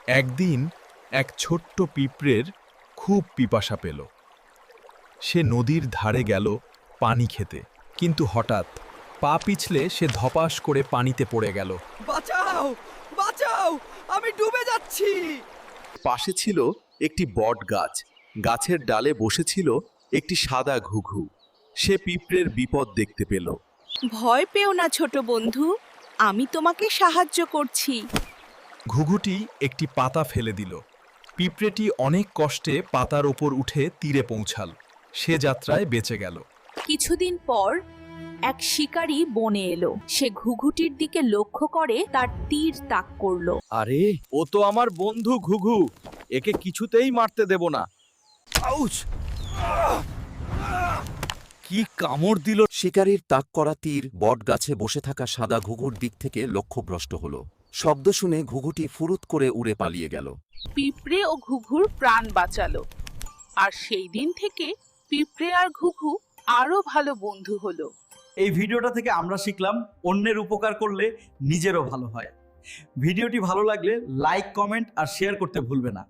একদিন এক ছোট্ট পিঁপড়ের খুব পিপাসা পেল। সে নদীর ধারে গেল পানি খেতে, কিন্তু হঠাৎ পা পিছলে সে ধপাস করে পানিতে পড়ে গেল। বাঁচাও বাঁচাও, আমি ডুবে যাচ্ছি। পাশে ছিল একটি বট গাছ। গাছের ডালে বসেছিল একটি সাদা ঘুঘু। সে পিঁপড়ের বিপদ দেখতে পেল। ভয় পেও না ছোট বন্ধু, আমি তোমাকে সাহায্য করছি। ঘুঘুটি একটি পাতা ফেলে দিল। পিঁপড়েটি অনেক কষ্টে পাতার ওপর উঠে তীরে পৌঁছাল। সে যাত্রায় বেঁচে গেল। কিছুদিন পর এক শিকারী বনে এলো। সে ঘুঘুটির দিকে লক্ষ্য করে তার তীর তাক করলো। আরে, ও তো আমার বন্ধু ঘুঘু, একে কিছুতেই মারতে দেব না। আউচ! কি কামড় দিল! শিকারীর তাক করা তীর বট গাছে বসে থাকা সাদা ঘুঘুর দিক থেকে লক্ষ্যভ্রষ্ট হলো। শব্দ শুনে ঘুঘুটি ফুরুত করে উড়ে পালিয়ে গেল। পিঁপড়ে ও ঘুঘুর প্রাণ বাঁচালো। আর সেই দিন থেকে পিঁপড়ে আর ঘুঘু আরো ভালো বন্ধু হলো। এই ভিডিওটা থেকে আমরা শিখলাম অন্যের উপকার করলে নিজেরও ভালো হয়। ভিডিওটি ভালো লাগলে লাইক, কমেন্ট আর শেয়ার করতে ভুলবে না।